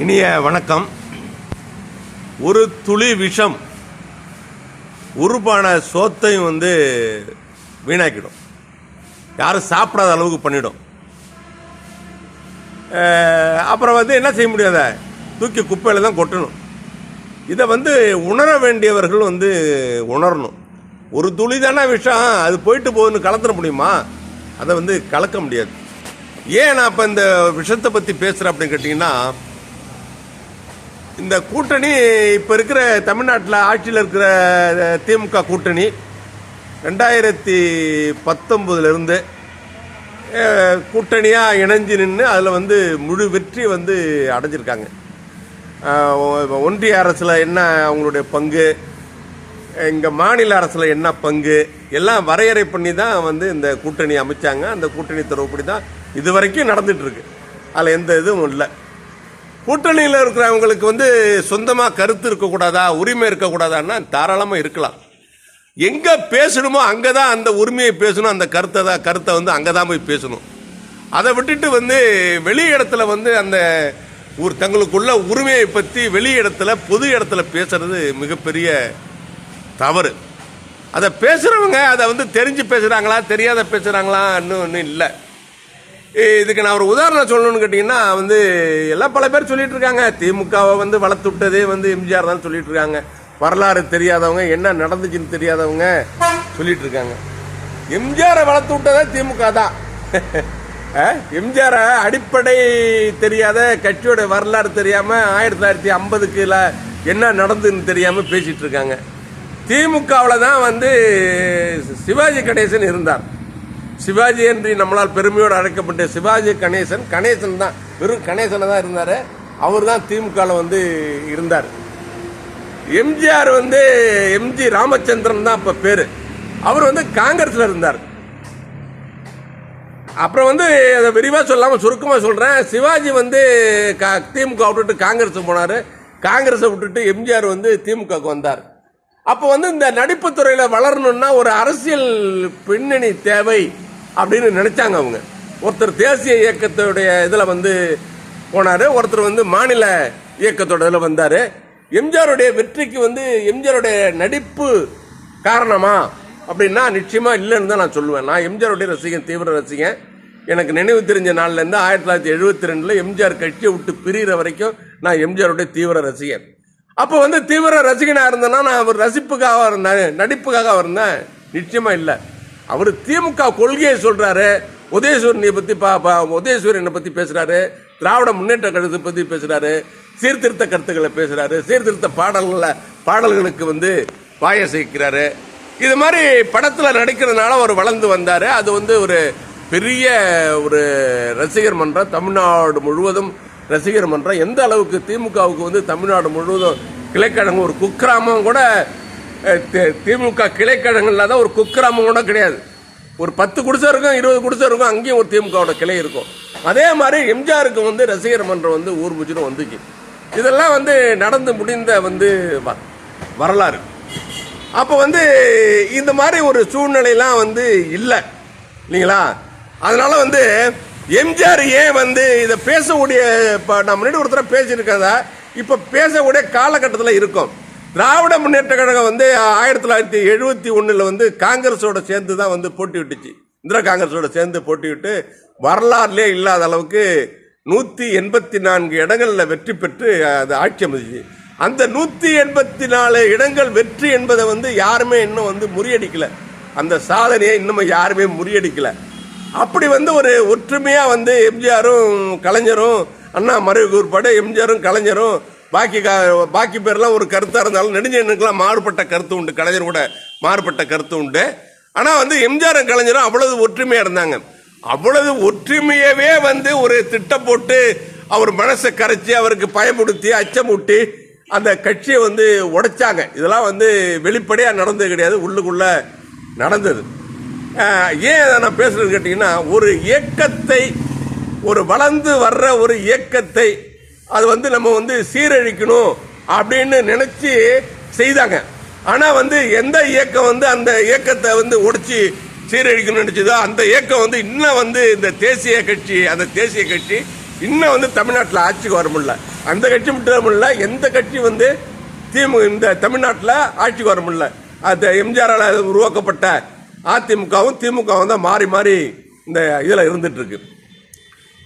இனிய வணக்கம். ஒரு துளி விஷம் உருப்பான சோத்தையும் வீணாக்கிடும், யாரும் சாப்பிடாத அளவுக்கு பண்ணிடும். அப்புறம் என்ன செய்ய முடியாத, தூக்கி குப்பையில் தான் கொட்டணும். இதை உணர வேண்டியவர்கள் உணரணும். ஒரு துளி தானே விஷம், அது போயிட்டு போகுதுன்னு கலந்துட முடியுமா? அதை கலக்க முடியாது. ஏன் நான் இப்போ இந்த விஷத்தை பற்றி பேசுகிறேன் அப்படின்னு கேட்டிங்கன்னா, இந்த கூட்டணி இப்போ இருக்கிற தமிழ்நாட்டில் ஆட்சியில் இருக்கிற திமுக கூட்டணி 2019 கூட்டணியாக இணைஞ்சு நின்று அதில் முழு வெற்றி அடைஞ்சிருக்காங்க. ஒன்றிய அரசில் என்ன அவங்களுடைய பங்கு, இங்கே மாநில அரசில் என்ன பங்கு எல்லாம் வரையறை பண்ணி தான் இந்த கூட்டணி அமைச்சாங்க. அந்த கூட்டணி தரவுப்படி தான் இது வரைக்கும் நடந்துகிட்ருக்கு. அதில் எந்த இதுவும் இல்லை. கூட்டணியில் இருக்கிறவங்களுக்கு சொந்தமாக கருத்து இருக்கக்கூடாதா, உரிமை இருக்கக்கூடாதான்னா தாராளமாக இருக்கலாம். எங்கே பேசணுமோ அங்கே தான் அந்த உரிமையை பேசணும், அந்த கருத்தை அங்கே தான் போய் பேசணும். அதை விட்டுட்டு வெளி இடத்துல அந்த தங்களுக்குள்ள உரிமையை பற்றி வெளி இடத்துல பொது இடத்துல பேசுறது மிகப்பெரிய தவறு. அதை பேசுகிறவங்க அதை தெரிஞ்சு பேசுகிறாங்களா தெரியாத பேசுகிறாங்களா இன்னும் இல்லை. இதுக்கு நான் ஒரு உதாரணம் சொல்லணும்னு கேட்டிங்கன்னா, எல்லாம் பல பேர் சொல்லிட்டு இருக்காங்க, திமுகவை வளர்த்து விட்டதே எம்ஜிஆர் தான் சொல்லிட்டு இருக்காங்க. வரலாறு தெரியாதவங்க, என்ன நடந்துச்சுன்னு தெரியாதவங்க சொல்லிட்டு இருக்காங்க. எம்ஜிஆரை வளர்த்து விட்டதே திமுக தான். எம்ஜிஆரை அடிப்படை தெரியாத, கட்சியோட வரலாறு தெரியாமல் 1950 என்ன நடந்துன்னு தெரியாமல் பேசிட்டு இருக்காங்க. திமுகவில் தான் சிவாஜி கணேசன் இருந்தார். சிவாஜி என்று நம்மளால் பெருமையோடு அழைக்கப்பட்ட சிவாஜி கணேசன் தான், வெறும் கணேசனை தான் இருந்தார். அவர் தான் திமுகவில் இருந்தார். எம்ஜிஆர் எம்ஜி ராமச்சந்திரன் தான் இப்போ பேர். அவர் காங்கிரஸில் இருந்தார். அப்புறம் அதை விரிவாக சொல்லாமல் சுருக்கமாக சொல்கிறேன். சிவாஜி திமுக விட்டுட்டு காங்கிரஸ் போனார். காங்கிரஸை விட்டுட்டு எம்ஜிஆர் திமுகவுக்கு வந்தார். அப்போ இந்த நடிப்பு துறையில் வளரணும்னா ஒரு அரசியல் பின்னணி தேவை அப்படின்னு நினைச்சாங்க அவங்க. ஒருத்தர் தேசிய இயக்கத்துடைய இதில் போனார், ஒருத்தர் மாநில இயக்கத்தோட இதில் வந்தார். எம்ஜிஆருடைய வெற்றிக்கு எம்ஜிஆருடைய நடிப்பு காரணமா அப்படின்னா நிச்சயமா இல்லைன்னு தான் நான் சொல்லுவேன். நான் எம்ஜிஆருடைய ரசிகன், தீவிர ரசிகன். எனக்கு நினைவு தெரிஞ்ச நாள்லேருந்து 1972 எம்ஜிஆர் கட்சியை விட்டு பிரிகிற வரைக்கும் நான் எம்ஜிஆருடைய தீவிர ரசிகன். அப்போ தீவிர ரசிகனாக இருந்தேன்னா நான் அவர் ரசிப்புக்காக இருந்தேன், நடிப்புக்காக இருந்தேன்? நிச்சயமா இல்லை. அவர் திமுக கொள்கையை சொல்றாரு, உதயசூரியனை பற்றி பேசுறாரு, திராவிட முன்னேற்ற கழகத்தை பற்றி பேசுறாரு, சீர்திருத்த கருத்துக்களை பேசுறாரு, சீர்திருத்த பாடல்களுக்கு வாயசைக்கிறாரு. இது மாதிரி படத்தில் நடிக்கிறதுனால அவர் வளர்ந்து வந்தார். அது ஒரு பெரிய ஒரு ரசிகர் மன்றம், தமிழ்நாடு முழுவதும் ரசிகர் மன்றம். எந்த அளவுக்கு திமுகவுக்கு தமிழ்நாடு முழுவதும் கிளைக்கழகம், ஒரு குக்கிராமம் கூட திமுக கிளைக்கழகங்கள்ல தான் ஒரு குக்கிராமம் கூட கிடையாது. ஒரு 10 குடிசை இருக்கும், 20 குடிசை இருக்கும், அங்கேயும் ஒரு திமுகவோட கிளை இருக்கும். அதே மாதிரி எம்ஜிஆருக்கு ரசிகர் மன்றம் ஊர் முச்சிடும் வந்துச்சு. இதெல்லாம் நடந்து முடிந்த வரலாறு. அப்போ இந்த மாதிரி ஒரு சூழ்நிலையெல்லாம் இல்லை இல்லைங்களா? அதனால எம்ஜிஆர் ஏன் இதை பேசக்கூடிய, நான் முன்னாடி ஒருத்தர பேசியிருக்கதா இப்போ பேசக்கூடிய காலகட்டத்தில் இருக்கும். திராவிட முன்னேற்ற கழகம் 1971 காங்கிரஸோட சேர்ந்து தான் போட்டி விட்டுச்சு. இந்திரா காங்கிரஸோட சேர்ந்து போட்டிவிட்டு வரலாறுலே இல்லாத அளவுக்கு 184 இடங்களில் வெற்றி பெற்று அது ஆட்சி அமைச்சு. அந்த 184 இடங்கள் வெற்றி என்பதை யாருமே இன்னும் முறியடிக்கல. அந்த சாதனையை இன்னும் யாருமே முறியடிக்கல. அப்படி ஒரு ஒற்றுமையா எம்ஜிஆரும் கலைஞரும், அண்ணா மறைவுக்கு உட்பட எம்ஜிஆரும் கலைஞரும், பாக்கி பேர்லாம் ஒரு கருத்தா இருந்தாலும் நெடுஞ்செழியனுக்கெல்லாம் மாறுபட்ட கருத்து உண்டு, கலைஞர் கூட மாறுபட்ட கருத்து உண்டு. ஆனா எம்ஜிஆரும் கலைஞரும் அவ்வளவு ஒற்றுமையா இருந்தாங்க. அவ்வளவு ஒற்றுமையவே ஒரு திட்டம் போட்டு அவர் மனசை கரைச்சி அவருக்கு பயமுடுத்தி அச்சமூட்டி அந்த கட்சியை உடைச்சாங்க. இதெல்லாம் வெளிப்படையா நடந்தது கிடையாது, உள்ளுக்குள்ள நடந்தது. ஏன் நான் பேசுறது கேட்டீங்கன்னா, ஒரு இயக்கத்தை, ஒரு வளர்ந்து வர்ற ஒரு இயக்கத்தை அது நம்ம சீரழிக்கணும் அப்படின்னு நினைச்சு செய்தாங்க. ஆனா எந்த இயக்கம் அந்த இயக்கத்தை உடைச்சி சீரழிக்கணும்னு நினைச்சதோ அந்த இயக்கம் இன்னும் இந்த தேசிய கட்சி, அந்த தேசிய கட்சி இன்னும் வந்து தமிழ்நாட்டில் ஆட்சிக்கு வர முடியல. அந்த கட்சி மட்டும் முடியல, எந்த கட்சி வந்து இந்த தமிழ்நாட்டில் ஆட்சிக்கு வர முடியல. அது எம்ஜிஆரால் உருவாக்கப்பட்ட அதிமுகவும் திமுகவும் தான் மாறி மாறி இந்த இதில் இருந்துட்டு இருக்கு.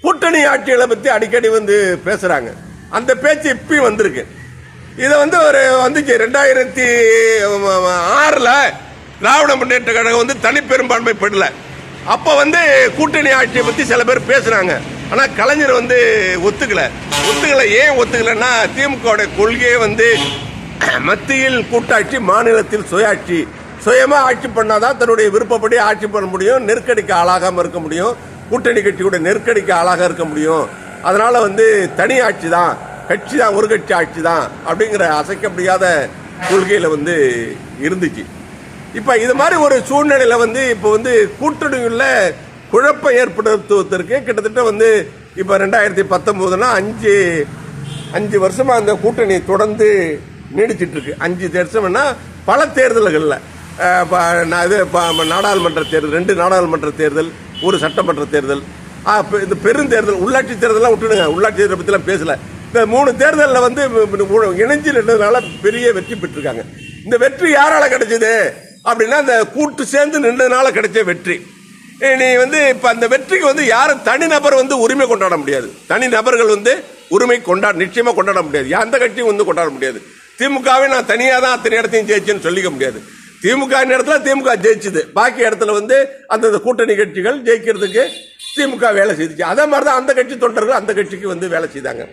கூட்டணி ஆட்சிகளை பற்றி அடிக்கடி வந்து பேசுறாங்க. அந்த பேச்சு இப்பயும் வந்திருக்கு. இதை வந்து ஒரு வந்துச்சு 2006 திராவிட முன்னேற்ற கழகம் வந்து தனிப்பெரும்பான்மை பெறல. அப்போ வந்து கூட்டணி ஆட்சியை பற்றி சில பேர் பேசுறாங்க. ஆனால் கலைஞர் வந்து ஒத்துக்கல. ஏன் ஒத்துக்கலன்னா திமுக கொள்கையை வந்து மத்தியில் கூட்டாட்சி, மாநிலத்தில் சுயாட்சி. சுயமா ஆட்சி பண்ணாதான் தன்னுடைய விருப்பப்படி ஆட்சி பண்ண முடியும், நெருக்கடிக்கு ஆளாகாம இருக்க முடியும், கூட்டணி கட்சியோட நெருக்கடிக்கு ஆளாக இருக்க முடியும். அதனால வந்து தனி ஆட்சி தான், கட்சி தான், ஒரு கட்சி ஆட்சி தான் அப்படிங்கிற அசைக்க முடியாத கொள்கையில வந்து இருந்துச்சு. இப்ப இது மாதிரி ஒரு சூழ்நிலையில வந்து இப்ப வந்து கூட்டணியுள்ள குழப்பம் ஏற்படுத்துவதற்கு கிட்டத்தட்ட வந்து இப்ப 2019 5 வருஷமா அந்த கூட்டணி தொடர்ந்து நீடிச்சிட்டு இருக்கு. 5 வருஷம்னா பல தேர்தல்கள்ல நாடாளுமன்ற தேர்தல், 2 நாடாளுமன்ற தேர்தல், ஒரு சட்டமன்ற தேர்தல், இந்த பெருந்தேர்தல், உள்ளாட்சி தேர்தலாம் விட்டுடுங்க, உள்ளாட்சி தேர்தல் பற்றிலாம் பேசல. இந்த 3 தேர்தலில் வந்து இணைஞ்சு நின்றதுனால பெரிய வெற்றி பெற்றிருக்காங்க. இந்த வெற்றி யாரால கிடைச்சது அப்படின்னா இந்த கூட்டு சேர்ந்து நின்றதுனால கிடைச்ச வெற்றி. நீ வந்து இப்ப அந்த வெற்றிக்கு வந்து யாரும் தனிநபர் வந்து உரிமை கொண்டாட முடியாது. தனிநபர்கள் வந்து உரிமை நிச்சயமா கொண்டாட முடியாது. எந்த கட்சியும் வந்து கொண்டாட முடியாது. திமுகவே நான் தனியா தான் அத்தனை இடத்தையும் ஜெயிச்சேன்னு சொல்லிக்க முடியாது. திமுக இடத்துல திமுக ஜெயிச்சுது, பாக்கி இடத்துல வந்து அந்த கூட்டணி கட்சிகள் ஜெயிக்கிறதுக்கு திமுக வேலை செய்துச்சு. அதே மாதிரிதான் அந்த கட்சி தொண்டர்கள் அந்த கட்சிக்கு வந்து வேலை செய்தாங்க.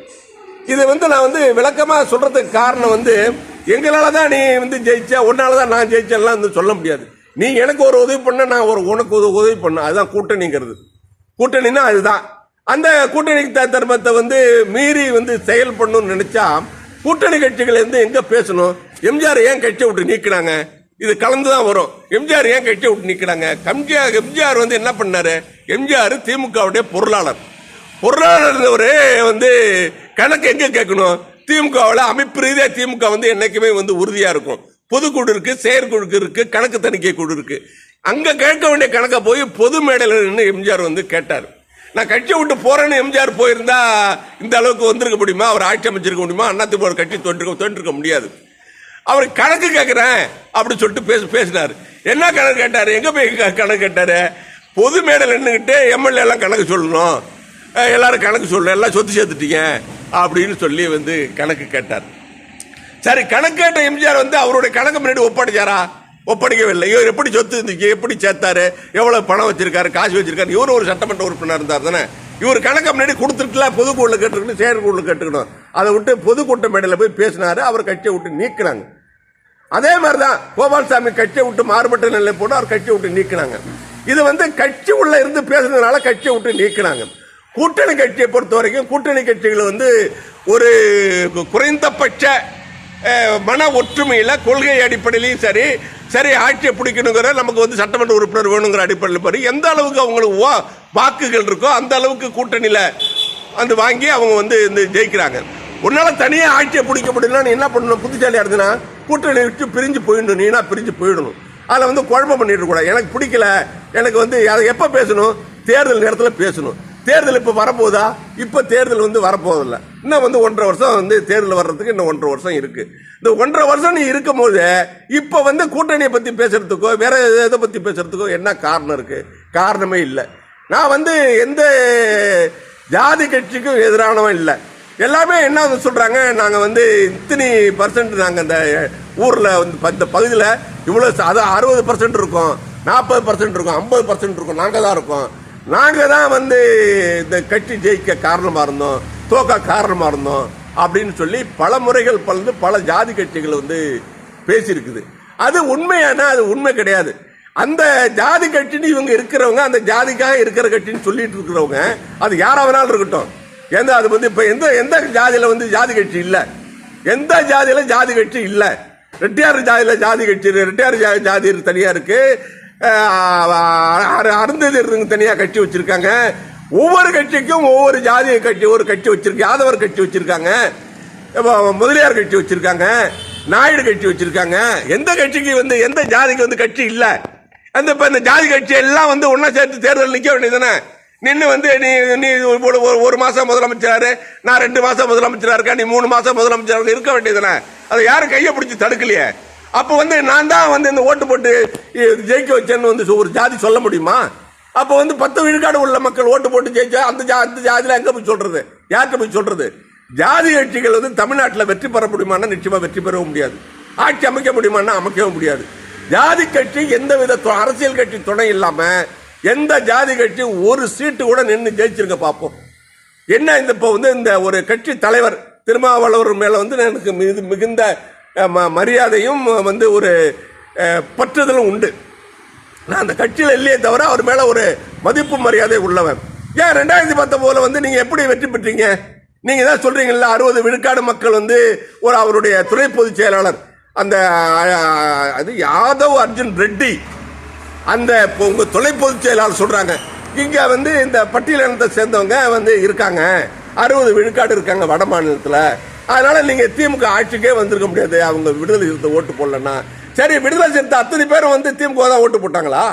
இது வந்து நான் வந்து விளக்கமா சொல்றதுக்கு காரணம் வந்து எங்களாலதான் நீ வந்து ஜெயிச்ச, உன்னாலதான் நான் ஜெயிச்சேன்லாம் வந்து சொல்ல முடியாது. நீ எனக்கு ஒரு உதவி பண்ண, நான் உனக்கு உதவி பண்ண, அதுதான் கூட்டணிங்கிறது. கூட்டணின்னா அதுதான். அந்த கூட்டணி தர்மத்தை வந்து மீறி வந்து செயல்படணும்னு நினைச்சா கூட்டணி கட்சிகள் வந்து எங்க பேசணும்? எம்ஜிஆர் ஏன் கட்சியை விட்டு நீக்கினாங்க? இது கலந்துதான் வரும். எம்ஜிஆர் ஏன் கட்சியை விட்டு நீக்கினாங்க? எம்ஜிஆர் வந்து என்ன பண்ணாரு? எம்ஜிஆர் திமுகவுடைய பொருளாளர் வந்து கணக்கு எங்க கேட்கணும்? திமுகவில் அமைப்பு ரீதியா திமுக வந்து என்னைக்குமே வந்து உறுதியா இருக்கும். பொதுக்குழு இருக்கு, செயற்குழு இருக்கு, கணக்கு தணிக்கை குழு இருக்கு. அங்க கேட்க வேண்டிய கணக்கை போய் பொது மேடையில் நின்று எம்ஜிஆர் வந்து கேட்டார். நான் கட்சியை விட்டு போறேன்னு எம்ஜிஆர் போயிருந்தா இந்த அளவுக்கு வந்திருக்க முடியுமா? அவர் ஆட்சி அமைச்சிருக்க முடியுமா? அதிமுக ஒரு கட்சி தோன்றிருக்க முடியாது. அவர் கணக்கு கேட்கிறேன் அப்படி சொல்லிட்டு பேசினார். என்ன கணக்கு கேட்டாரு? எங்க போய் கணக்கு கேட்டாரு? பொது மேடையில் நின்றுகிட்டு எம்எல்ஏ எல்லாம் கணக்கு சொல்லணும், எல்லாரும் கணக்கு சொல்லணும், எல்லாம் சொத்து சேர்த்துட்டீங்க அப்படின்னு சொல்லி வந்து கணக்கு கேட்டார். சரி, கணக்கு கேட்ட எம்ஜிஆர் வந்து அவருடைய கணக்கு முன்னாடி ஒப்படைச்சாரா? ஒப்படைக்கவில்லை. இவர் எப்படி சொத்து இருந்துச்சு, எப்படி சேர்த்தாரு, எவ்வளவு பணம் வச்சிருக்காரு, காசு வச்சிருக்காரு? இவரு ஒரு சட்டமன்ற உறுப்பினர் இருந்தார் தானே. இவர் கணக்கு முன்னாடி கொடுத்துட்டுல பொதுக்குழுல கேட்டுக்கணும், செயற்குழுல கேட்டுக்கணும். அதை விட்டு பொதுக்கூட்ட மேடையில் போய் பேசினாரு. அவர் கட்சியை விட்டு நீக்கினாங்க. அதே மாதிரிதான் கோபால்சாமி கட்சியை விட்டு மாறுபட்ட நிலை போட்டு அவர் கட்சியை விட்டு நீக்கினாங்க. இது வந்து கட்சி உள்ள இருந்து பேசுறதுனால கட்சியை விட்டு நீக்கினாங்க. கூட்டணி கட்சியை பொறுத்த வரைக்கும் கூட்டணி கட்சிகள் வந்து ஒரு குறைந்தபட்ச மன ஒற்றுமையில கொள்கை அடிப்படையிலையும் சரி ஆட்சியை பிடிக்கணுங்கிற, நமக்கு வந்து சட்டமன்ற உறுப்பினர் வேணுங்கிற அடிப்படையில் பாரு எந்த அளவுக்கு அவங்களுக்கு வாக்குகள் இருக்கோ அந்த அளவுக்கு கூட்டணியில வந்து வாங்கி அவங்க வந்து இந்த ஜெயிக்கிறாங்க. உன்னால தனியா ஆட்சியை பிடிக்க முடியல, நீ என்ன பண்ணணும்? புத்திசாலியா இருந்தனா கூட்டணி விட்டு பிரிஞ்சு போயிடணும். நீனா பிரிஞ்சு போயிடணும். அதில் வந்து குழப்பம் பண்ணிட்டு கூடாது. எனக்கு பிடிக்கல, எனக்கு வந்து அதை எப்ப பேசணும்? தேர்தல் நேரத்தில் பேசணும். தேர்தல் இப்ப வரப்போதா? இப்ப தேர்தல் வந்து வரப்போதில்லை. இன்னும் வந்து 1.5 வருஷம் வந்து தேர்தல் வர்றதுக்கு இன்னும் 1.5 வருஷம் இருக்கு. இந்த 1.5 வருஷம் நீ இருக்கும் போது இப்ப வந்து கூட்டணியை பத்தி பேசுறதுக்கோ வேற எதை பத்தி பேசுறதுக்கோ என்ன காரணம் இருக்கு? காரணமே இல்லை. நான் வந்து எந்த ஜாதி கட்சிக்கும் எதிரானவன் இல்லை. எல்லாமே என்ன சொல்றாங்க, நாங்க வந்து இத்தனை % நாங்க இந்த ஊர்ல வந்து இந்த பகுதியில் இவ்வளவு, அதான் 60% இருக்கும், 40% இருக்கும், 50% இருக்கும், நாங்க தான் இருக்கோம். நாங்க தான் வந்து இந்த கட்சி ஜெயிக்க காரணமா இருந்தோம், தோக்க காரணமா இருந்தோம் அப்படின்னு சொல்லி பல முறைகள் பல ஜாதி கட்சிகள் வந்து பேசியிருக்குது. அது உண்மையானா அது உண்மை கிடையாது. அந்த ஜாதி கட்சின்னு இவங்க இருக்கிறவங்க, அந்த ஜாதிக்காக இருக்கிற கட்சின்னு சொல்லிட்டு இருக்கிறவங்க, அது யாராவனாலும் இருக்கட்டும். எந்த அது வந்து இப்ப எந்த ஜாதியில வந்து ஜாதி கட்சி இல்ல, எந்த ஜாதியில ஜாதி கட்சி இல்ல. ரெட்டியார் ஜாதியில ஜாதி கட்சி, ரெட்டியார் ஜாதி தனியா இருக்கு, அருந்ததியர் தனியா கட்சி வச்சிருக்காங்க. ஒவ்வொரு கட்சிக்கும் ஒவ்வொரு ஜாதி கட்சி ஒரு கட்சி வச்சிருக்கு. யாதவர் கட்சி வச்சிருக்காங்க, முதலியார் கட்சி வச்சிருக்காங்க, நாயுடு கட்சி வச்சிருக்காங்க. எந்த கட்சிக்கு வந்து எந்த ஜாதிக்கு வந்து கட்சி இல்ல. அந்த இப்ப இந்த ஜாதி கட்சி எல்லாம் வந்து ஒன்னா சேர்த்து தேர்தல் நிக்க வேண்டியதுதானே? நின்று வந்து நீ ஒரு மாசம் முதலமைச்சராரு, நான் 2 மாசம் முதலமைச்சரா இருக்கேன், நீ 3 மாசம் முதலமைச்சராக இருக்க வேண்டியதுதானே. அதை யாரும் கையை பிடிச்சி தடுக்கலையே. அப்ப வந்து நான் தான் வந்து இந்த ஓட்டு போட்டு ஜெயிக்க வச்சேன்னு வந்து ஒரு ஜாதி சொல்ல முடியுமா? அப்ப வந்து 10 விழுக்காடு உள்ள மக்கள் ஓட்டு போட்டு ஜெயிச்சா அந்த ஜாதியில எங்க போய் சொல்றது? யார்கிட்ட போய் சொல்றது? ஜாதி கட்சிகள் வந்து தமிழ்நாட்டில் வெற்றி பெற முடியுமானா நிச்சயமா வெற்றி பெறவும் முடியாது. ஆட்சி அமைக்க முடியுமானா அமைக்கவும் முடியாது. ஜாதி கட்சி எந்தவித அரசியல் கட்சி துணை இல்லாம எந்த ஜாதி கட்சி ஒரு சீட்டு கூட நின்று ஜெயிச்சிருக்க பார்ப்போம். என்ன இப்போ வந்து இந்த ஒரு கட்சி தலைவர் திருமாவளவர் மேல வந்து எனக்கு மிகுந்த மரியாதையும் வந்து ஒரு பற்றுதலும் உண்டு. நான் அந்த கட்சியில் இல்லையே தவிர அவர் மேல ஒரு மதிப்பு மரியாதை உள்ளவன். ஏன் 2019 வந்து நீங்க எப்படி வெற்றி பெற்றீங்க? நீங்க தான் சொல்றீங்கல்ல 60 விழுக்காடு மக்கள் வந்து ஒரு அவருடைய துணை பொதுச் செயலாளர் அந்த அது யாதவ் அர்ஜுன் ரெட்டி அந்த உங்க துணை பொதுச் செயலாளர் சொல்றாங்க இங்க வந்து இந்த பட்டியலினத்தை சேர்ந்தவங்க வந்து இருக்காங்க, 60 விழுக்காடு இருக்காங்க வட மாநிலத்தில். அதனால நீங்க திமுக ஆட்சிக்கே வந்திருக்க முடியாது அவங்க விடுதலை சிறுத்தை ஓட்டு போடலன்னா. சரி, விடுதலை சிறுத்தை அத்தனை பேரும் வந்து திமுக தான் ஓட்டு போட்டாங்களா?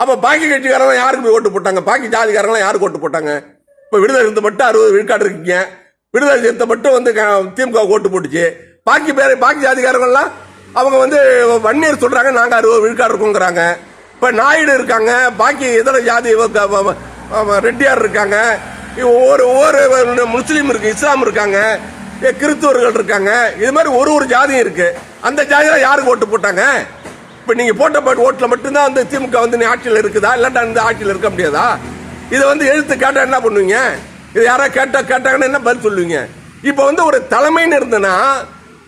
அப்ப பாக்கி கட்சிக்காரங்க யாருக்கு போய் ஓட்டு போட்டாங்க? பாக்கி ஜாதிக்காரங்க யாருக்கு ஓட்டு போட்டாங்க? இப்ப விடுதலை சிறுத்தை மட்டும் 60 விழுக்காடு இருக்கீங்க, விடுதலை சிறுத்தை மட்டும் வந்து திமுக ஓட்டு போட்டுச்சு. பாக்கி ஜாதிக்காரங்கெல்லாம் அவங்க வந்து வன்னியர் சொல்றாங்க நாங்க 60 விழுக்காடு இருக்கோங்கிறாங்க. இப்ப நாயுடு இருக்காங்க, பாக்கி இதர ஜாதி ரெட்டியார் இருக்காங்க, ஒவ்வொரு முஸ்லீம் இருக்கு, இஸ்லாம் இருக்காங்க, கிறிஸ்துவர்கள் இருக்காங்க. இது மாதிரி ஒரு ஜாதியும் இருக்கு. அந்த ஜாதியில யாருக்கு ஓட்டு போட்டாங்க? இப்ப நீங்க போட்ட ஓட்டுல மட்டும்தான் வந்து திமுக வந்து ஆட்சியில் இருக்குதா? இல்லாட்டா இந்த ஆட்சியில் இருக்க முடியாதா? இதை வந்து எழுத்து கேட்டா என்ன பண்ணுவீங்க? இது யாரா கேட்டாங்கன்னு என்ன பதில் சொல்லுவீங்க? இப்ப வந்து ஒரு தலைமைன்னு இருந்தனா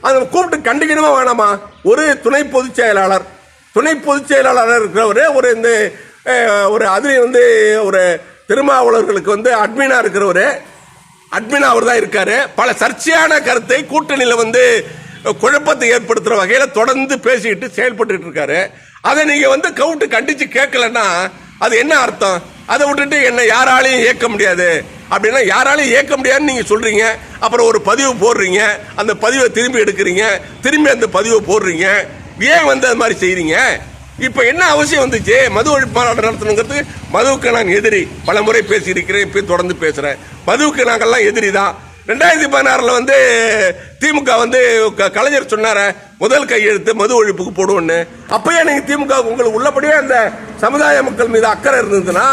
அதை கூப்பிட்டு கண்டிக்கணுமா வேணாமா? ஒரு துணை பொதுச் செயலாளர் இருக்கிறவரு ஒரு இந்த ஒரு அதுல வந்து ஒரு திருமாவளவர்களுக்கு வந்து அட்மினா இருக்கிறவரு, அட்மினா அவர் தான் இருக்காரு. பல சர்ச்சையான கருத்தை கூட்டணியில வந்து குழப்பத்தை ஏற்படுத்துற வகையில தொடர்ந்து பேசிட்டு செயல்பட்டு இருக்காரு. அதை நீங்க வந்து கவுட்டு கண்டிச்சு கேட்கலன்னா அது என்ன அர்த்தம்? அதை விட்டுட்டு என்ன யாராலையும் இயக்க முடியாது அப்படின்னா யாராலையும் இயக்க முடியாதுன்னு நீங்க சொல்றீங்க. அப்புறம் ஒரு பதிவு போடுறீங்க, அந்த பதிவை திரும்பி எடுக்கிறீங்க, திரும்பி அந்த பதிவை போடுறீங்க. ஏன் வந்து அது மாதிரி செய்றீங்க? இப்ப என்ன அவசியம் வந்துச்சு? மது ஒழிப்பு மாநாடு நடத்தணுங்கிறது மதுவுக்கு நான் எதிரி, பல முறை பேசி இருக்கிறேன், இப்ப தொடர்ந்து பேசுறேன். மதுவுக்கு நாங்கெல்லாம் எதிரி தான். 2016 வந்து திமுக வந்து கலைஞர் சொன்னார முதல் கையெழுத்து மது ஒழிப்புக்கு போடுவோன்னு. அப்பயே நீங்க திமுக உங்களுக்கு உள்ளபடியே அந்த சமுதாய மக்கள் மீது அக்கறை இருந்ததுன்னா,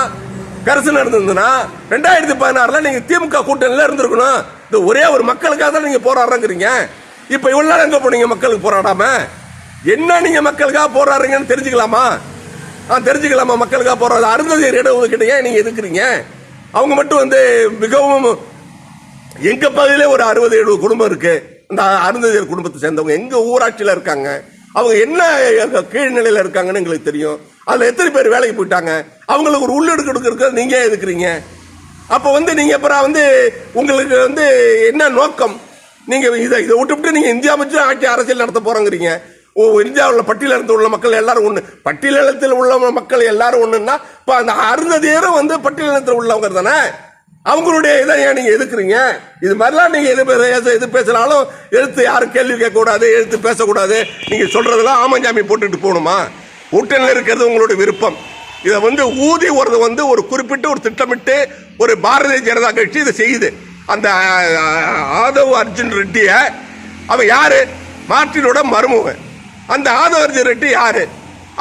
கரிசனம் இருந்ததுன்னா 2016 நீங்க திமுக கூட்டணியில இருந்திருக்கணும். இந்த ஒரே ஒரு மக்களுக்காக தான் நீங்க போராடுறீங்க. இப்ப இவ்வளவு நாள் எங்க போனீங்க மக்களுக்கு போராடாம? என்ன நீங்க மக்களுக்காக போராடுறீங்கன்னு தெரிஞ்சுக்கலாமா? தெரிஞ்சுக்கலாமா மக்களுக்காக போராட? அருந்ததியர் இடஒதுக்கீடு ஏன் நீங்க எதுக்குறீங்க? அவங்க மட்டும் வந்து மிகவும் எங்க பகுதியிலே ஒரு 60-70 குடும்பம் இருக்கு. அந்த அருந்ததியர் குடும்பத்தை சேர்ந்தவங்க எங்க ஊராட்சியில இருக்காங்க. அவங்க என்ன கீழ்நிலையில இருக்காங்கன்னு எங்களுக்கு தெரியும். அதுல எத்தனை பேர் வேலைக்கு போயிட்டாங்க? அவங்களுக்கு ஒரு உள்ளெடுக்க கொடுக்கறது நீங்க எதுக்குறீங்க? அப்ப வந்து நீங்க அப்புறம் வந்து உங்களுக்கு வந்து என்ன நோக்கம்? நீங்க இதை விட்டுவிட்டு நீங்க இந்தியா மட்டும் ஆட்சி அரசியல் நடத்த போறோங்கிறீங்க. இந்தியாவில் பட்டியலினத்தில் உள்ள மக்கள் எல்லாரும் ஒண்ணு, பட்டியலினத்தில் உள்ள மக்கள் எல்லாரும் ஒண்ணுன்னா இப்ப அந்த அருந்ததியரும் வந்து பட்டியலினத்தில் உள்ளவங்க தானே. அவங்களுடைய இதை ஏன் நீங்க எதுக்குறீங்க? இது மாதிரிலாம் நீங்க எது பேசினாலும் எழுத்து யாரும் கேள்வி கேட்க கூடாது, எழுத்து பேசக்கூடாது. நீங்க சொல்றதெல்லாம் ஆமஞ்சாமி போட்டுட்டு போகணுமா? கூட்டணியில் இருக்கிறது உங்களுடைய விருப்பம். இதை வந்து ஊதி வந்து ஒரு குறிப்பிட்ட ஒரு திட்டமிட்டு ஒரு பாரதிய ஜனதா கட்சி இதை செய்யுது. அந்த ஆதவ் அர்ஜுன் ரெட்டிய அவன் யாரு? மார்ட்டினோட மருமகன். அந்த ஆதவ் அர்ஜுன் ரெட்டி யாரு?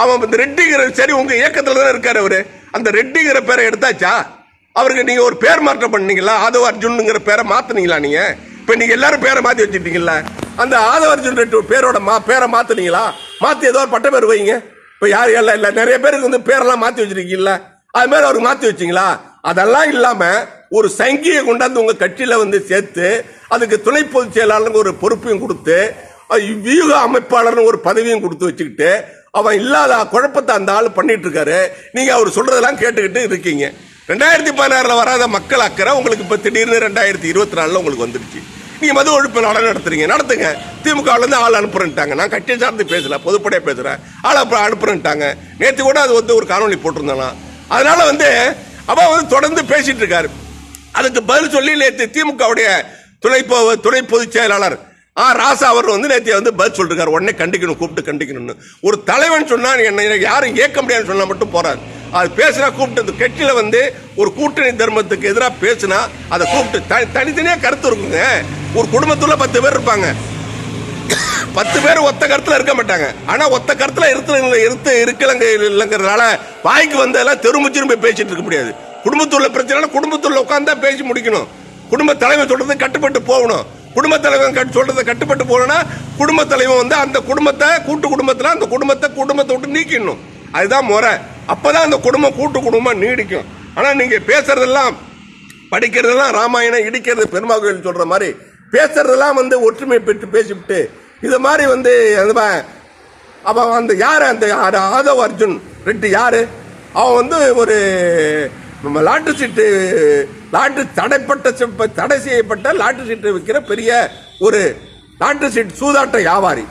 அவன் இந்த ரெட்டிங்கிற சரி உங்க இயக்கத்துல தான் இருக்காரு அவரு. அந்த ரெட்டிங்கிற பேரை எடுத்தாச்சா? அவருக்கு நீங்க ஒரு பேர் மாற்றம் பண்ணீங்களா? ஆதவ் அர்ஜுன்ங்கிற பேரை மாத்தினீங்களா? நீங்க இப்ப நீங்க எல்லாரும் பேரை மாத்தி வச்சுட்டீங்களா? அந்த ஆதவ் அர்ஜுன் ரெட்டி பேரோட பேரை மாத்தினீங்களா? மாத்தி ஏதோ ஒரு பட்ட பேர் வைங்க. இப்ப யாரு இல்ல நிறைய பேருக்கு வந்து பேரெல்லாம் மாத்தி வச்சிருக்கீங்களா? அது மாதிரி அவருக்கு மாத்தி வச்சீங்களா? அதெல்லாம் இல்லாம ஒரு சங்கியை கொண்டாந்து உங்க கட்சியில வந்து சேர்த்து அதுக்கு துணை பொதுச் செயலாளருக்கு ஒரு பொறுப்பையும் கொடுத்து வியூக அமைப்பாளர் ஒரு பதவியும் கொடுத்து வச்சுக்கிட்டு அவன் இல்லாத குழப்பத்தை அந்த ஆள் பண்ணிட்டு இருக்காரு. நீங்க அவர் சொல்றதெல்லாம் கேட்டுக்கிட்டு இருக்கீங்க. 2016 வராத மக்கள் அக்கறை உங்களுக்கு இப்ப திடீர்னு 2024 உங்களுக்கு வந்துருச்சு. நீங்க மது ஒழிப்பு நடத்துறீங்க, நடத்துங்க. திமுக இருந்து ஆள் அனுப்புறேன்ட்டாங்க. நான் கட்சியை சார்ந்து பேசல, பொதுப்படையா பேசுறேன். ஆள் அனுப்புறேன்ட்டாங்க. நேற்று கூட அது வந்து ஒரு காணொலி போட்டிருந்தானா. அதனால வந்து அவன் வந்து தொடர்ந்து பேசிட்டு இருக்காரு. அதுக்கு பதில் சொல்லி நேற்று திமுகவுடைய துணை பொதுச் செயலாளர் ராசா அவர் வந்து நேற்று வந்து பதில் சொல்லிருக்காரு. உடனே கண்டிக்கணும், கூப்பிட்டு கண்டிக்கணும்னு. ஒரு தலைவன் சொன்னா என்ன யாரும் இயக்க முடியாதுன்னு சொன்னா மட்டும் போறாரு. அது பேசுனா கூப்பிட்டு கட்சியில வந்து ஒரு கூட்டணி தர்மத்துக்கு எதிராக பேசுனா அதை கூப்பிட்டு தனித்தனியா கருத்து இருக்குங்க. ஒரு குடும்பத்துல 10 பேர் இருப்பாங்க, 10 பேர் ஒத்த கருத்துல இருக்க மாட்டாங்க. ஆனா ஒத்த கருத்துல இல்லைங்கிறதுனால வாய்க்கு வந்ததெல்லாம் தெருமுச்சிரும் போய் பேசிட்டு இருக்க முடியாது. குடும்பத்துள்ள பிரச்சனை குடும்பத்துள்ள உட்கார்ந்தா பேசி முடிக்கணும். குடும்ப தலைவர் சொல்றது கட்டுப்பட்டு போகணும். குடும்ப தலைவன் சொல்றதை கட்டுப்பட்டு போகணும்னா குடும்ப தலைவன் வந்து அந்த குடும்பத்தை கூட்டு குடும்பத்துல அந்த குடும்பத்தை விட்டு நீக்கிடணும். அதுதான் முறை. அப்பதான் அந்த குடும்பம் கூட்டு குடும்பம் நீடிக்கும். ஆனா நீங்க பேசுறதெல்லாம் படிக்கிறதெல்லாம் ராமாயணம், இடிக்கிறது பெருமாள் கோயில் சொல்ற மாதிரி பேசுறதெல்லாம் வந்து ஒற்றுமை பெற்று பேசிவிட்டு இது மாதிரி வந்து அப்ப அந்த யாரு அந்த ஆதவ் அர்ஜுன் ரெட்டி யாரு, அவன் வந்து ஒரு லாட்டரி சீட்டு தடை செய்யப்பட்ட லாட்டரி சீட்டு விற்கிற பெரிய ஒரு லாட்டரி சீட் சூதாட்ட வியாபாரி.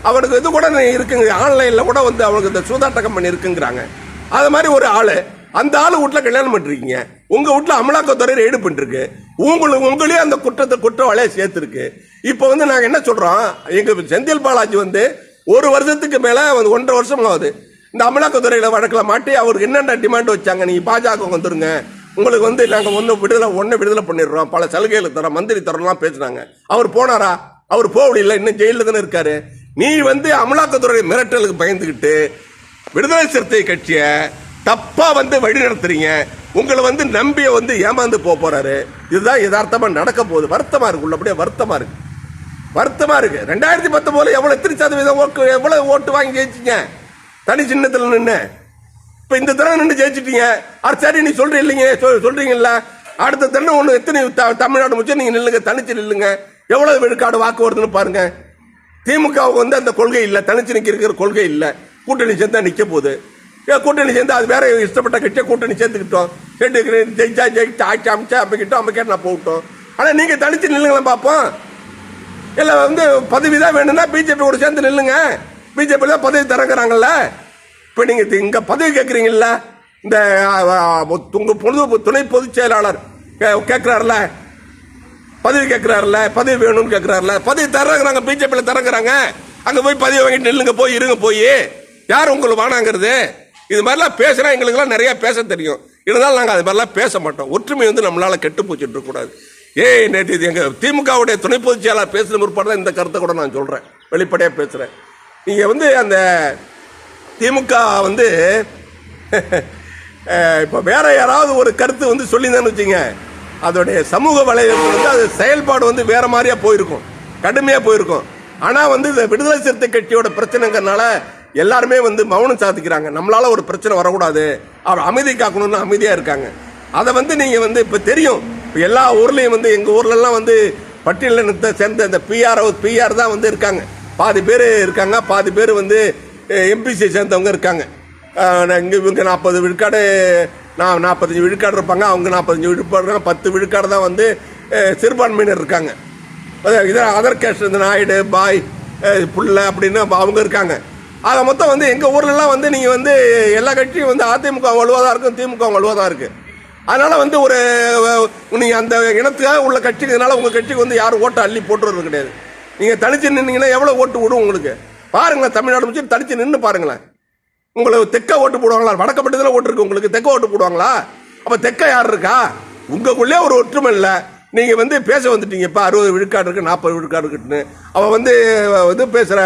அவனுக்கு இது கூட இருக்குங்க, ஆன்லைன்ல கூட வந்து அவனுக்கு இந்த சூதாட்ட கம்பெனி இருக்குங்கிறாங்க. அது மாதிரி ஒரு ஆளு, அந்த ஆளு வீட்டுல கல்யாணம் பண்ணிருக்கீங்க, உங்க வீட்டுல அமலாக்கத்துறை ரெய்டு பண்ணிருக்கு, உங்களையும் அந்த குற்றவாளியை சேர்த்திருக்கு. இப்ப வந்து நாங்க என்ன சொல்றோம், எங்க செந்தில் பாலாஜி வந்து 1 வருஷத்துக்கு மேல 1.5 வருஷம் ஆகுது இந்த அமலாக்கத்துறையில வழக்கில் மாட்டி அவருக்கு என்னென்ன டிமாண்ட் வச்சாங்க, நீங்க பாஜக வந்துருங்க, உங்களுக்கு வந்து நாங்க விடுதலை பண்ணிடுறோம், பல சலுகைகளை தரோம், மந்திரி தரோம்லாம் பேசுனாங்க. அவர் போனாரா? அவர் போகல, இன்னும் ஜெயில தானே இருக்காரு. நீ வந்து அமலாக்கத்துறை மிரட்டலுக்கு பயந்துகிட்டு விடுதலை சிறுத்தை கட்சியை தப்பா வந்து வழி நடத்துறீங்க. உங்களை வந்து நம்பிய வந்து ஏமாந்து போறாரு. இதுதான் யதார்த்தமா நடக்க போகுது. வருத்தமா இருக்கு, உள்ளபடியே வருத்தமா இருக்கு. 2019 எத்தனை சதவீதம் எவ்வளவு ஓட்டு வாங்கி ஜெயிச்சிங்க தனி சின்னத்தில் நின்று. இப்ப இந்த தடவை நின்று ஜெயிச்சிட்டீங்க. அது சரி, நீ சொல்றீங்கல்ல, அடுத்த தடவை ஒண்ணு எத்தனை தமிழ்நாடு முச்சு நீங்க நில்லுங்க, தனிச்சு நில்லுங்க, எவ்வளவு விழுக்காடு வாக்கு வருதுன்னு பாருங்க. திமுகவுக்கு வந்து அந்த கொள்கை இல்ல, தனிச்சு நிக்கிற கொள்கை இல்ல, கூட்டணி சேர்ந்தா நிக்க போகுது. கூட்டணி சேர்ந்து அது வேற இஷ்டப்பட்ட கட்சியை கூட்டணி சேர்த்துக்கிட்டோம், ஜெயிச்சா ஆட்சி அமைச்சா அமைக்கிட்டோம் நான் போட்டோம். ஆனா நீங்க தனிச்சு நில்லுங்களா பாப்போம். இல்ல வந்து பதவி தான் வேணும்னா பிஜேபி கூட சேர்ந்து நில்லுங்க, பிஜேபி தான் பதவி தரங்கிறாங்கல்ல. இப்ப நீங்க இங்க பதவி கேட்கறீங்கல்ல, இந்த துணை பொதுச் செயலாளர் கேட்கிறாருல, பதவி கேட்கிறாருல, பதவி வேணும்னு கேட்கிறாருல, பதவி தர்றாங்க, பிஜேபி தரங்கிறாங்க. அங்க போய் பதவி வாங்கிட்டு நில்லுங்க, போய் இருங்க, போய் யார் உங்களுக்கு வானாங்கிறது. இது மாதிரிலாம் பேசுனா எங்களுக்குலாம் நிறைய பேச தெரியும், இருந்தாலும் நாங்கள் அது மாதிரிலாம் பேச மாட்டோம். ஒற்றுமை வந்து நம்மளால கெட்டு போச்சுட்டு இருக்கக்கூடாது. நேற்று எங்க திமுகவுடைய துணை பொதுச் செயலாளர் பேசுற முற்பாடு தான் இந்த கருத்தை கூட நான் சொல்றேன், வெளிப்படையா பேசுறேன். நீங்க வந்து அந்த திமுக வந்து இப்ப வேற யாராவது ஒரு கருத்து வந்து சொல்லியிருந்தான்னு வச்சுங்க, அதோடைய சமூக வலைதளம் வந்து அது செயல்பாடு வந்து வேற மாதிரியா போயிருக்கும், கடுமையா போயிருக்கும். ஆனா வந்து இந்த விடுதலை சிறுத்தை கட்சியோட பிரச்சனைங்கிறதுனால எல்லாருமே வந்து மௌனம் சாதிக்கிறாங்க. நம்மளால ஒரு பிரச்சனை வரக்கூடாது, அவர் அமைதி காக்கணும்னு அமைதியா இருக்காங்க. அதை வந்து நீங்க வந்து இப்ப தெரியும், எல்லா ஊர்லயும் வந்து எங்க ஊர்ல எல்லாம் வந்து பட்டியலினத்தை சேர்ந்த இந்த பிஆர் தான் வந்து இருக்காங்க. பாதி பேர் இருக்காங்க, பாதி பேர் வந்து எம்பிசி சேர்ந்தவங்க இருக்காங்க. இவங்க 40 விழுக்காடு, 45 விழுக்காடு இருப்பாங்க, அவங்க 45 விழுக்காடு, 10 விழுக்காடு தான் வந்து சிறுபான்மையினர் இருக்காங்க. அதர் கேஸ்ட், இந்த நாயுடு, பாய், புள்ள அப்படின்னு அவங்க இருக்காங்க. ஆக மொத்தம் வந்து எங்க ஊர்ல எல்லாம் வந்து நீங்க வந்து எல்லா கட்சியும் வந்து அதிமுக வலுவாதான் இருக்கும், திமுக வலுவாதான் இருக்கு. அதனால வந்து ஒரு நீங்க அந்த இனத்துக்காக உள்ள கட்சிக்கிறதுனால உங்க கட்சிக்கு வந்து யாரும் ஓட்டை அள்ளி போட்டுறது கிடையாது. நீங்க தனிச்சு நின்னீங்கன்னா எவ்வளவு ஓட்டு விடும் உங்களுக்கு பாருங்களேன். தமிழ்நாடு முடிச்சு தனிச்சு நின்று பாருங்களேன். உங்களுக்கு தெக்க ஓட்டு போடுவாங்களா? வடக்கப்பட்டதுல ஓட்டு இருக்கு, உங்களுக்கு தெக்க ஓட்டு போடுவாங்களா? அப்ப தெக்க யார் இருக்கா? உங்களுக்குள்ளே ஒரு ஒற்றுமை இல்லை. நீங்க வந்து பேச வந்துட்டீங்க, இப்ப 60 விழுக்காடு இருக்கு, 40 விழுக்காடு இருக்குன்னு. அவன் வந்து பேசுற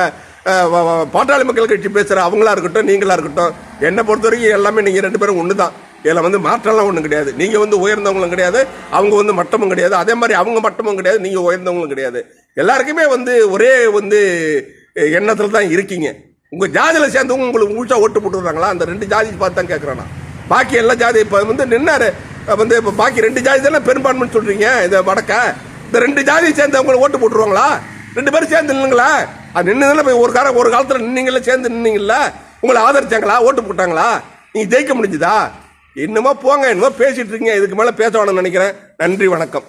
பாட்டாளி மக்கள் கட்சி பேசுற அவங்களா இருக்கட்டும், நீங்களா இருக்கட்டும், என்னை பொறுத்த வரைக்கும் எல்லாமே நீங்க 2 பேரும் ஒண்ணுதான். இதில் வந்து மாற்றம்லாம் ஒன்றும் கிடையாது. நீங்க வந்து உயர்ந்தவங்களும் கிடையாது, அவங்க வந்து மட்டமும் கிடையாது, அதே மாதிரி அவங்க மட்டமும் கிடையாது, நீங்க உயர்ந்தவங்களும் கிடையாது. எல்லாருக்குமே வந்து ஒரே வந்து எண்ணத்துல தான் இருக்கீங்க. உங்க ஜாதியில சேர்ந்தவங்க உங்களுக்கு முழுசா ஓட்டு போட்டுறாங்களா? அந்த 2 ஜாதி பார்த்து தான் கேட்கறேன். பாக்கி எல்லா ஜாதி இப்ப வந்து நின்னாரு வந்து இப்ப பாக்கி 2 ஜாதி தானே பெரும்பான்மைன்னு சொல்றீங்க. இந்த வடக்க இந்த 2 ஜாதியை சேர்ந்தவங்க ஓட்டு போட்டுருவாங்களா? 2 பேரும் சேர்ந்து நின்னுங்களா? அது நின்னுதானே ஒரு காலத்துல நின்னீங்களா, சேர்ந்து நின்னீங்களா? உங்களை ஆதரிச்சாங்களா? ஓட்டு போட்டாங்களா? நீங்க ஜெயிக்க முடிஞ்சுதா? என்னமோ போங்க, என்னமோ பேசிட்டு இருக்கீங்க. இதுக்கு மேல பேச வேணும்னு நினைக்கிறேன். நன்றி, வணக்கம்.